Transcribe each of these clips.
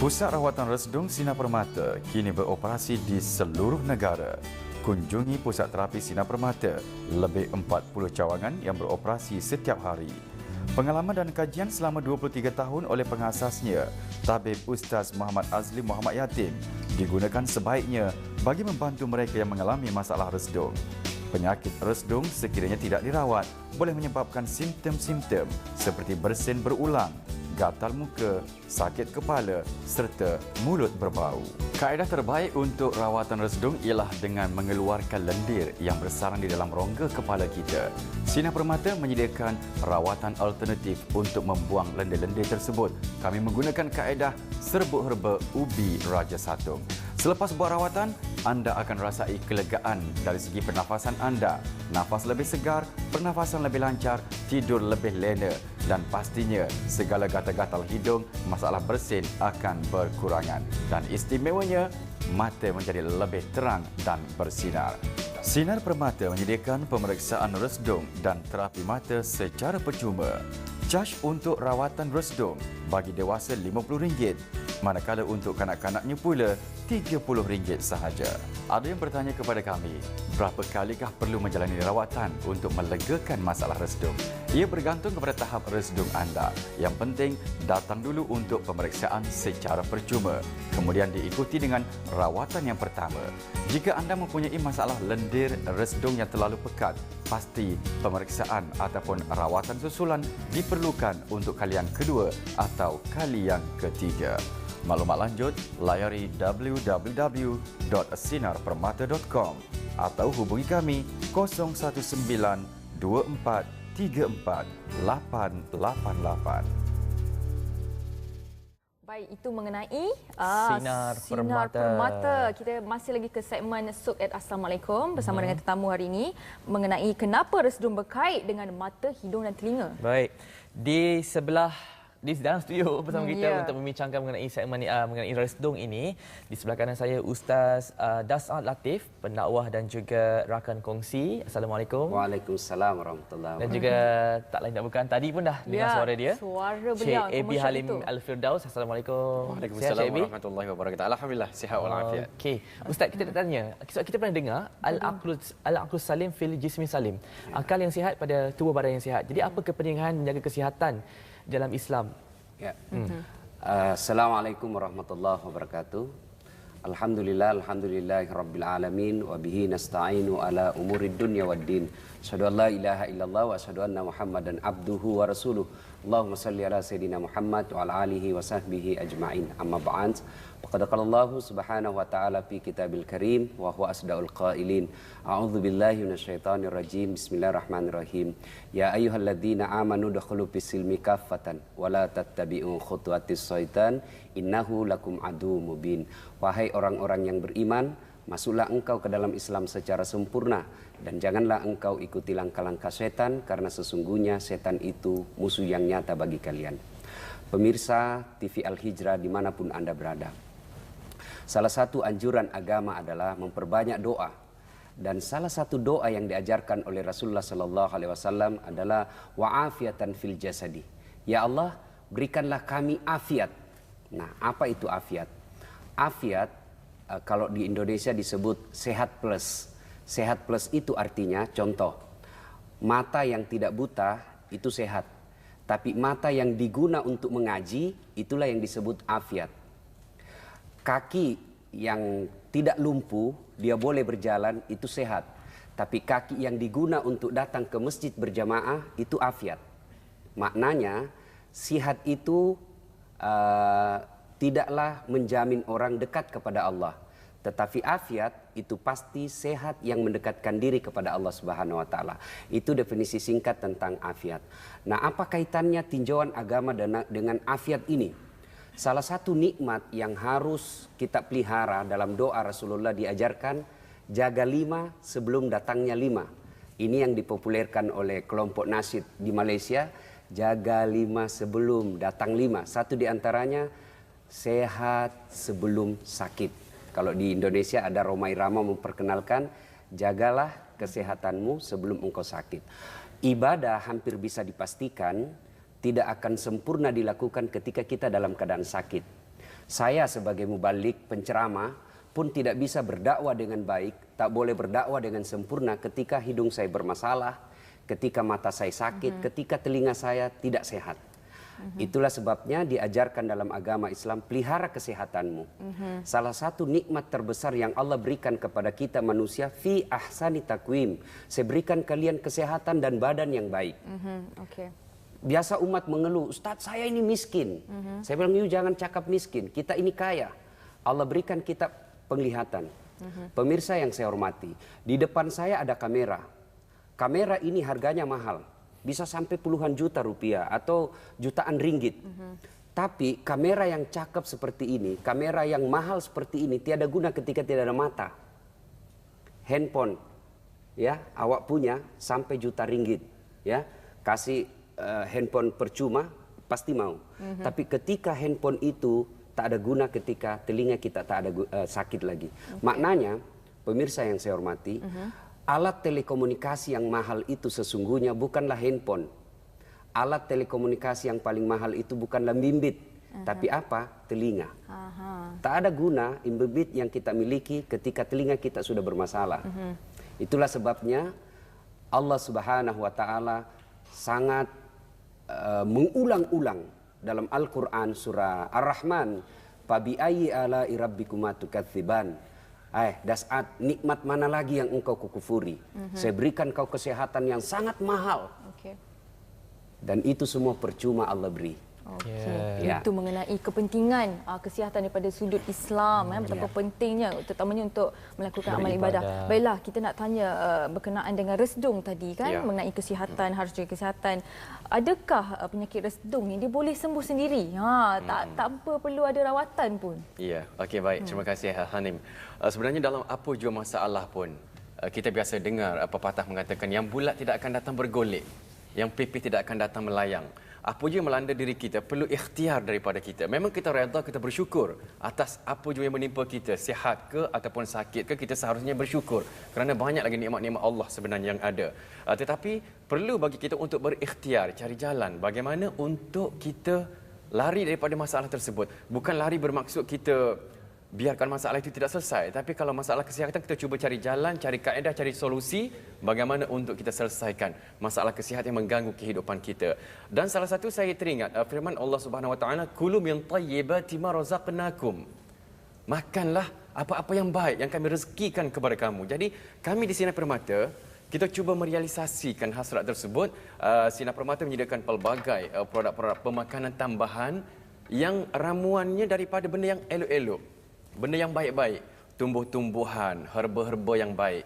Pusat Rawatan Resdung Sinar Permata kini beroperasi di seluruh negara. Kunjungi Pusat Terapi Sinar Permata, lebih 40 cawangan yang beroperasi setiap hari. Pengalaman dan kajian selama 23 tahun oleh pengasasnya, Tabib Ustaz Muhammad Azli Muhammad Yatim, digunakan sebaiknya bagi membantu mereka yang mengalami masalah resdung. Penyakit resdung sekiranya tidak dirawat boleh menyebabkan simptom-simptom seperti bersin berulang, gatal muka, sakit kepala serta mulut berbau. Kaedah terbaik untuk rawatan resdung ialah dengan mengeluarkan lendir yang bersarang di dalam rongga kepala kita. Sinar Permata menyediakan rawatan alternatif untuk membuang lendir-lendir tersebut. Kami menggunakan kaedah serbuk herba ubi Raja Satung. Selepas buat rawatan, anda akan rasai kelegaan dari segi pernafasan anda. Nafas lebih segar, pernafasan lebih lancar, tidur lebih lena dan pastinya segala gatal-gatal hidung, masalah bersin akan berkurangan. Dan istimewanya, mata menjadi lebih terang dan bersinar. Sinar Permata menyediakan pemeriksaan resdung dan terapi mata secara percuma. Caj untuk rawatan resdung bagi dewasa RM50, manakala untuk kanak-kanaknya pula RM30 sahaja. Ada yang bertanya kepada kami, berapa kalikah perlu menjalani rawatan untuk melegakan masalah resdung? Ia bergantung kepada tahap resdung anda. Yang penting, datang dulu untuk pemeriksaan secara percuma. Kemudian diikuti dengan rawatan yang pertama. Jika anda mempunyai masalah lendir resdung yang terlalu pekat, pasti pemeriksaan ataupun rawatan susulan diperlukan untuk kali yang kedua atau kali yang ketiga. Maklumat lanjut, layari www.sinarpermata.com atau hubungi kami 01924348888. Baik, itu mengenai Sinar Permata. Kita masih lagi ke segmen Suk at Assalamualaikum bersama dengan tetamu hari ini mengenai kenapa resdung berkait dengan mata, hidung dan telinga. Baik. Di dalam studio bersama kita untuk membincangkan mengenai segmen mengenai resdung ini. Di sebelah kanan saya Ustaz Das'ad Latif, pendakwah dan juga rakan kongsi. Assalamualaikum. Waalaikumsalam warahmatullahi Dan juga tak lain tak bukan, tadi pun dah dengar suara dia. Suara beliau. Syekh Abi Halim Al-Firdaus. Assalamualaikum. Waalaikumsalam warahmatullahi wabarakatuh. Alhamdulillah sihat walafiat. Okey. Ustaz, kita nak tanya. Kita pernah dengar al-aqlus salim fil jismi salim. Akal yang sihat pada tubuh badan yang sihat. Jadi apa kepentingan menjaga kesihatan dalam Islam? Ya. Assalamualaikum warahmatullahi wabarakatuh. Alhamdulillahirabbil alamin wa bihi nasta'inu ala umurid dunya waddin. Asyhadu an la ilaha illallah wa asyhadu anna Muhammadan abduhu wa rasuluh. Allahumma salli ala sayidina Muhammad wa ala alihi wa sahbihi ajma'in. Amma ba'd. Faqad qala Allah subhanahu wa ta'ala fi kitabil karim wa huwa asdaul qailin. A'udzu billahi minasyaitonir rajim. Bismillahirrahmanirrahim. Ya ayyuhalladzina amanu dukhulu fis-silmi kaffatan wa la tattabi'u khutuwatis syaitan innahu lakum adu mubin. Wahai orang-orang yang beriman, masuklah engkau ke dalam Islam secara sempurna dan janganlah engkau ikuti langkah-langkah setan karena sesungguhnya setan itu musuh yang nyata bagi kalian. Pemirsa TV Al-Hijrah dimanapun Anda berada, salah satu anjuran agama adalah memperbanyak doa. Dan salah satu doa yang diajarkan oleh Rasulullah Sallallahu Alaihi Wasallam adalah wa'afiatan fil jasadi. Ya Allah, berikanlah kami afiat. Nah, apa itu afiat? Afiat kalau di Indonesia disebut sehat plus. Sehat plus itu artinya, contoh, mata yang tidak buta itu sehat. Tapi mata yang diguna untuk mengaji, itulah yang disebut afiat. Kaki yang tidak lumpuh, dia boleh berjalan, itu sehat. Tapi kaki yang diguna untuk datang ke masjid berjamaah, itu afiat. Maknanya, sihat itu tidaklah menjamin orang dekat kepada Allah. Tetapi afiat itu pasti sehat yang mendekatkan diri kepada Allah Subhanahu wa taala. Itu definisi singkat tentang afiat. Nah, apa kaitannya tinjauan agama dengan afiat ini? Salah satu nikmat yang harus kita pelihara dalam doa Rasulullah diajarkan, jaga 5 sebelum datangnya 5. Ini yang dipopulerkan oleh kelompok nasyid di Malaysia, jaga 5 sebelum datang 5. Satu di antaranya, sehat sebelum sakit. Kalau di Indonesia ada Romai Rama memperkenalkan, jagalah kesehatanmu sebelum engkau sakit. Ibadah hampir bisa dipastikan tidak akan sempurna dilakukan ketika kita dalam keadaan sakit. Saya sebagai mubalik, penceramah pun tidak bisa berdakwah dengan baik, tak boleh berdakwah dengan sempurna ketika hidung saya bermasalah, ketika mata saya sakit, ketika telinga saya tidak sehat. Itulah sebabnya diajarkan dalam agama Islam, pelihara kesehatanmu. Salah satu nikmat terbesar yang Allah berikan kepada kita manusia, fi ahsani takwim. Saya berikan kalian kesehatan dan badan yang baik. Biasa umat mengeluh, Ustadz saya ini miskin. Saya bilang, yuk jangan cakap miskin, kita ini kaya. Allah berikan kita penglihatan. Pemirsa yang saya hormati, di depan saya ada kamera. Kamera ini harganya mahal. Bisa sampai puluhan juta rupiah atau jutaan ringgit. Tapi kamera yang cakep seperti ini, kamera yang mahal seperti ini tiada guna ketika tidak ada mata. Handphone, ya, awak punya sampai juta ringgit, ya, kasih handphone percuma pasti mau. Tapi ketika handphone itu tak ada guna ketika telinga kita tak ada sakit lagi. Maknanya, pemirsa yang saya hormati, alat telekomunikasi yang mahal itu sesungguhnya bukanlah handphone. Alat telekomunikasi yang paling mahal itu bukanlah bimbit. Tapi apa? Telinga. Tak ada guna bimbit yang kita miliki ketika telinga kita sudah bermasalah. Itulah sebabnya Allah Subhanahu wa Ta'ala sangat mengulang-ulang dalam Al-Quran surah Ar-Rahman. Fabi ayyi ala'i rabbikuma tukadziban. Das'at, nikmat mana lagi yang engkau kukufuri? Saya berikan kau kesehatan yang sangat mahal. Dan itu semua percuma Allah beri. Itu mengenai kepentingan kesihatan daripada sudut Islam, betapa pentingnya terutamanya untuk melakukan amal ibadah. Baiklah, kita nak tanya berkenaan dengan resdung tadi kan, mengenai kesihatan, harus jaga kesihatan. Adakah penyakit resdung ini dia boleh sembuh sendiri? Tanpa perlu ada rawatan pun. Ya, okey, baik. Terima kasih Hanim. Sebenarnya dalam apa jua masalah pun, kita biasa dengar pepatah mengatakan yang bulat tidak akan datang bergolek, yang pipih tidak akan datang melayang. Apa je melanda diri kita perlu ikhtiar daripada kita. Memang kita redha, kita bersyukur atas apa jua yang menimpa kita, sihat ke ataupun sakit ke, kita seharusnya bersyukur kerana banyak lagi nikmat-nikmat Allah sebenarnya yang ada. Tetapi perlu bagi kita untuk berikhtiar, cari jalan bagaimana untuk kita lari daripada masalah tersebut. Bukan lari bermaksud kita biarkan masalah itu tidak selesai, tapi kalau masalah kesihatan kita cuba cari jalan, cari kaedah, cari solusi bagaimana untuk kita selesaikan masalah kesihatan yang mengganggu kehidupan kita. Dan salah satu saya teringat firman Allah Subhanahu wa taala, kulu min thayyibati ma razaqnakum. Makanlah apa-apa yang baik yang kami rezekikan kepada kamu. Jadi kami di Sinar Permata kita cuba merealisasikan hasrat tersebut. Sinar Permata menyediakan pelbagai produk-produk pemakanan tambahan yang ramuannya daripada benda yang elok-elok. Benda yang baik-baik, tumbuh-tumbuhan, herba-herba yang baik.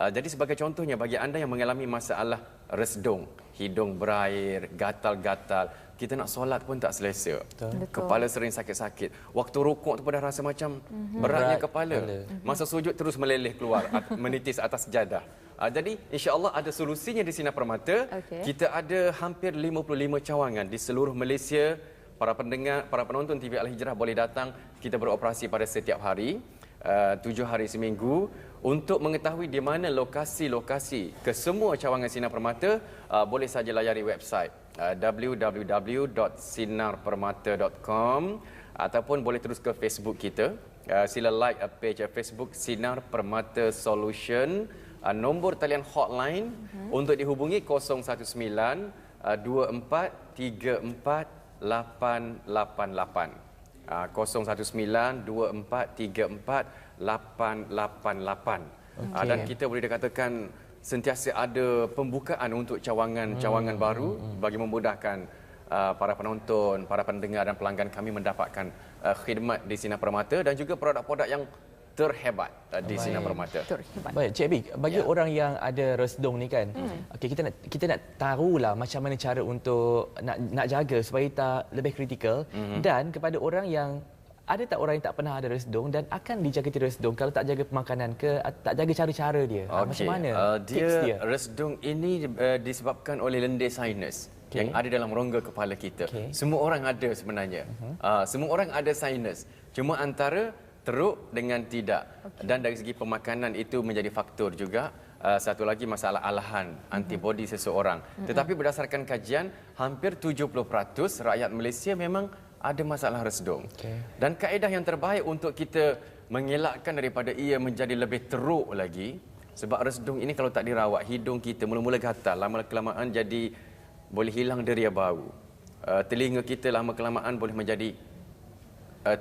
Jadi sebagai contohnya bagi anda yang mengalami masalah resdung, hidung berair, gatal-gatal, kita nak solat pun tak selesa. Betul. Kepala sering sakit-sakit. Waktu rukuk tu pun dah rasa macam beratnya kepala. Masa sujud terus meleleh keluar, menitis atas sejadah. Jadi insya-Allah ada solusinya di Sinar Permata. Kita ada hampir 55 cawangan di seluruh Malaysia. Para pendengar, para penonton TV Al-Hijrah boleh datang. Kita beroperasi pada setiap hari, 7 hari seminggu. Untuk mengetahui di mana lokasi-lokasi ke semua cawangan Sinar Permata, boleh saja layari website www.sinarpermata.com ataupun boleh terus ke Facebook kita. Sila like page Facebook Sinar Permata Solution. Nombor talian hotline untuk dihubungi 019 24 34 888 019 24 34 888. Dan kita boleh dikatakan sentiasa ada pembukaan untuk cawangan-cawangan baru bagi memudahkan para penonton, para pendengar dan pelanggan kami mendapatkan khidmat di Sinar Permata dan juga produk-produk yang terhebat di Sinar Permata. Baik, Cik Bik, bagi orang yang ada resdung ni kan, kita nak tahulah macam mana cara untuk nak jaga supaya tak lebih kritikal, dan kepada orang yang ada tak orang yang tak pernah ada resdung dan akan dijangkiti resdung kalau tak jaga pemakanan ke, tak jaga cara-cara dia. Macam mana tips dia? Resdung ini disebabkan oleh lendir sinus yang ada dalam rongga kepala kita. Semua orang ada sebenarnya. Semua orang ada sinus. Cuma antara teruk dengan tidak. Dan dari segi pemakanan itu menjadi faktor juga. Satu lagi masalah alahan antibodi seseorang. Tetapi berdasarkan kajian, hampir 70% rakyat Malaysia memang ada masalah resdung. Dan kaedah yang terbaik untuk kita mengelakkan daripada ia menjadi lebih teruk lagi, sebab resdung ini kalau tak dirawat, hidung kita mula-mula gatal, lama-kelamaan jadi boleh hilang deria bau. Telinga kita lama-kelamaan boleh menjadi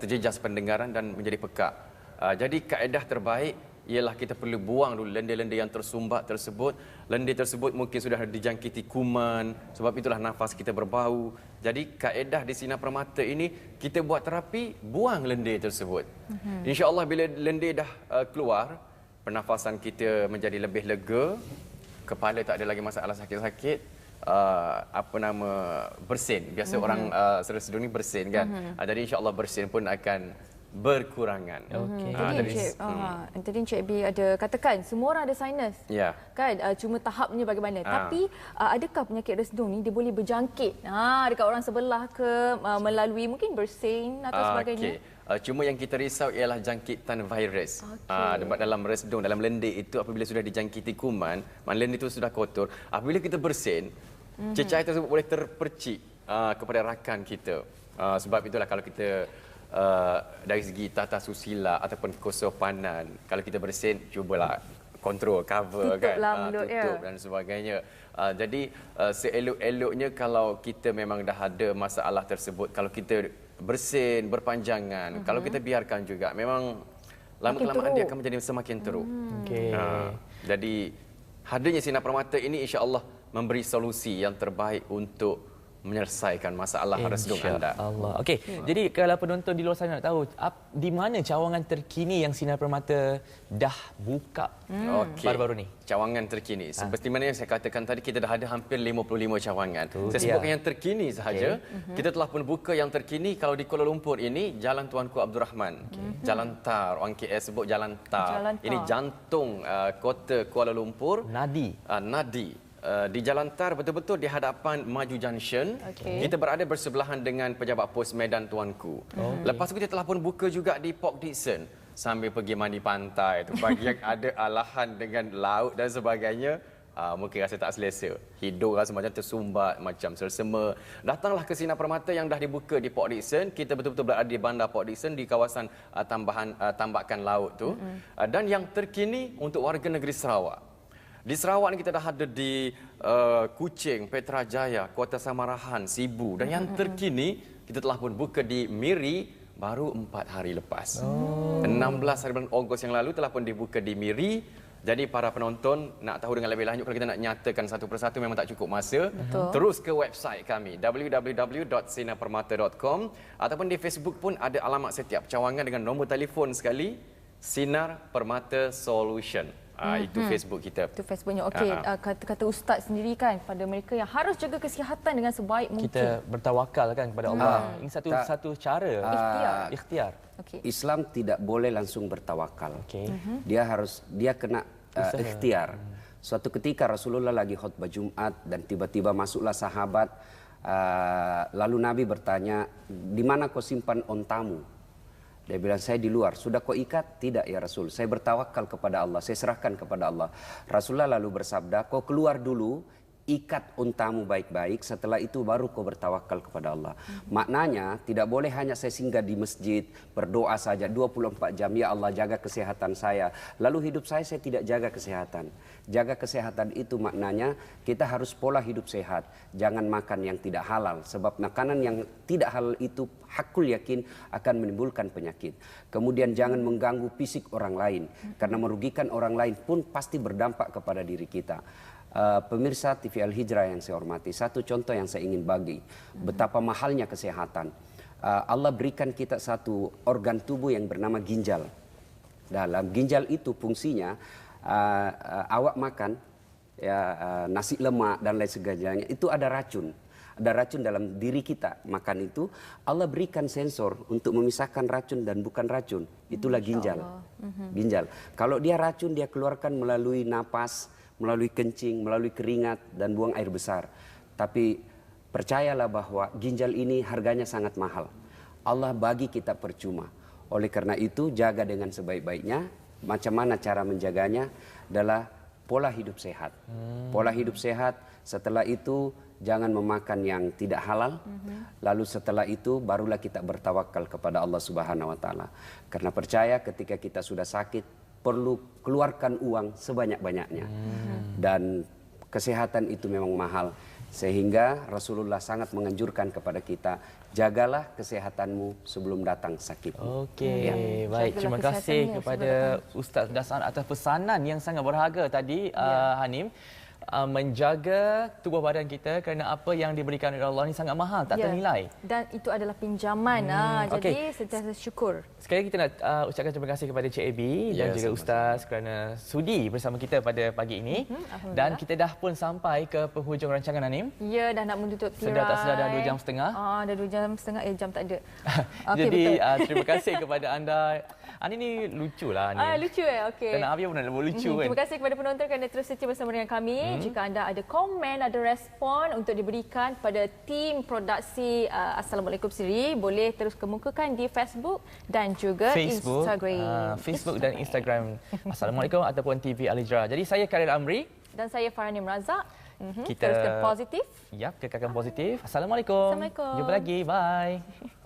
terjejas pendengaran dan menjadi pekak. Jadi kaedah terbaik ialah kita perlu buang dulu lendir-lendir yang tersumbat tersebut. Lendir tersebut mungkin sudah dijangkiti kuman, sebab itulah nafas kita berbau. Jadi kaedah di Sinar Permata ini, kita buat terapi, buang lendir tersebut. InsyaAllah bila lendir dah keluar, pernafasan kita menjadi lebih lega, kepala tak ada lagi masalah sakit-sakit, bersin. Biasa orang resdung ni bersin kan. Jadi insya-Allah bersin pun akan berkurangan. Tadi Encik B ada katakan semua orang ada sinus. Ya. Kan cuma tahapnya bagaimana. Tapi adakah penyakit resdung ni dia boleh berjangkit dekat orang sebelah ke melalui mungkin bersin atau sebagainya? Cuma yang kita risau ialah jangkitan virus. Dalam resdung, dalam lendir itu apabila sudah dijangkiti kuman, lendir itu sudah kotor. Apabila kita bersin, cecair tersebut boleh terpercik kepada rakan kita. Sebab itulah kalau kita dari segi tata susila ataupun kesopanan, kalau kita bersin, cubalah kontrol, cover, tutup dan sebagainya. Jadi seelok-eloknya kalau kita memang dah ada masalah tersebut, kalau kita bersin berpanjangan, kalau kita biarkan juga, memang lama-kelamaan dia akan menjadi semakin teruk. Jadi hadirnya Sinar Permata ini insya-Allah memberi solusi yang terbaik untuk menyelesaikan masalah resdung anda. Allah. Okey, jadi kalau penonton di luar sana nak tahu di mana cawangan terkini yang Sinar Permata dah buka baru-baru ni? Cawangan terkini. Seperti mana yang saya katakan tadi, kita dah ada hampir 55 cawangan. Saya sebutkan yang terkini sahaja. Kita telah pun buka yang terkini. Kalau di Kuala Lumpur ini, Jalan Tuanku Abdul Rahman. Jalan Tar, orang KL sebut Jalan Tar. Ini jantung kota Kuala Lumpur. Nadi. Di Jalan Tar, betul-betul di hadapan Maju Junction. Kita berada bersebelahan dengan pejabat pos Medan Tuanku. Lepas itu kita telah pun buka juga di Port Dickson. Sambil pergi mandi pantai tu, bagi yang ada alahan dengan laut dan sebagainya, mungkin rasa tak selesa. Hidung rasa macam tersumbat, macam sersema. Datanglah ke Sinar Permata yang dah dibuka di Port Dickson. Kita betul-betul berada di bandar Port Dickson, di kawasan tambakan laut tu. Dan yang terkini untuk warga negeri Sarawak. Di Sarawak ni kita dah ada di Kuching, Petrajaya, Kota Samarahan, Sibu. Dan yang terkini kita telah pun buka di Miri baru 4 hari lepas. 16 hari bulan Ogos yang lalu telah pun dibuka di Miri. Jadi para penonton nak tahu dengan lebih lanjut, kalau kita nak nyatakan satu persatu memang tak cukup masa. Terus ke website kami www.sinarpermata.com, ataupun di Facebook pun ada alamat setiap cawangan dengan nombor telefon sekali, Sinar Permata Solution. Itu Facebook kita. Itu Facebooknya. Okey, kata Ustaz sendiri kan, pada mereka yang harus jaga kesihatan dengan sebaik mungkin. Kita bertawakal kan kepada Allah. Ini satu cara. Ikhtiar. Islam tidak boleh langsung bertawakal. Dia kena ikhtiar. Suatu ketika Rasulullah lagi khutbah Jumat dan tiba-tiba masuklah sahabat. Lalu Nabi bertanya, di mana kau simpan ontamu? Dia bilang, saya di luar. Sudah kau ikat? Tidak ya Rasul. Saya bertawakal kepada Allah. Saya serahkan kepada Allah. Rasulullah lalu bersabda, kau keluar dulu, ikat untamu baik-baik, setelah itu baru kau bertawakal kepada Allah. Maknanya tidak boleh hanya saya singgah di masjid, berdoa saja 24 jam, ya Allah jaga kesehatan saya. Lalu hidup saya tidak jaga kesehatan. Jaga kesehatan itu maknanya kita harus pola hidup sehat. Jangan makan yang tidak halal, sebab makanan yang tidak halal itu hakul yakin akan menimbulkan penyakit. Kemudian jangan mengganggu fisik orang lain, karena merugikan orang lain pun pasti berdampak kepada diri kita. Pemirsa TV Al-Hijrah yang saya hormati, satu contoh yang saya ingin bagi, betapa mahalnya kesehatan. Allah berikan kita satu organ tubuh yang bernama ginjal. Dalam ginjal itu fungsinya, awak makan nasi lemak dan lain sebagainya, itu ada racun. Ada racun dalam diri kita. Makan itu Allah berikan sensor untuk memisahkan racun dan bukan racun. Itulah ginjal. Ginjal. Kalau dia racun, dia keluarkan melalui napas, melalui kencing, melalui keringat, dan buang air besar. Tapi percayalah bahwa ginjal ini harganya sangat mahal. Allah bagi kita percuma. Oleh karena itu, jaga dengan sebaik-baiknya. Macam mana cara menjaganya? Adalah pola hidup sehat. Pola hidup sehat, setelah itu jangan memakan yang tidak halal. Lalu setelah itu barulah kita bertawakal kepada Allah Subhanahu wa taala. Karena percaya ketika kita sudah sakit perlu keluarkan uang sebanyak-banyaknya. Dan kesehatan itu memang mahal. Sehingga Rasulullah sangat menganjurkan kepada kita, jagalah kesehatanmu sebelum datang sakit. Okey, baik. Terima kasih kepada Ustaz Das'an atas pesanan yang sangat berharga tadi, Hanim. Menjaga tubuh badan kita kerana apa yang diberikan oleh Allah ini sangat mahal, tak ternilai. Dan itu adalah pinjaman. Jadi sentiasa syukur. Sekali lagi kita nak ucapkan terima kasih kepada Cik Abi dan juga Ustaz kerana sudi bersama kita pada pagi ini. Dan kita dah pun sampai ke penghujung rancangan, Hanim. Ya, dah nak menutup tirai. Sedar tak sedar dah 2 jam setengah. Dah 2 jam setengah, jam tak ada. Jadi terima kasih kepada anda. Ani ni lucu lah. Lucu okey. Dan Abi pun nak lucu kan. Terima kasih kepada penonton kerana terus setia bersama dengan kami. Jika anda ada komen, ada respon untuk diberikan pada tim produksi Assalamualaikum sendiri, boleh terus kemukakan di Facebook dan juga Instagram. Facebook dan Instagram Assalamualaikum ataupun TV Al Hijrah. Jadi saya Khalil Amri dan saya Farhanim Razak. Kita teruskan positif. Kekalkan positif. Assalamualaikum. Assalamualaikum. Jumpa lagi. Bye.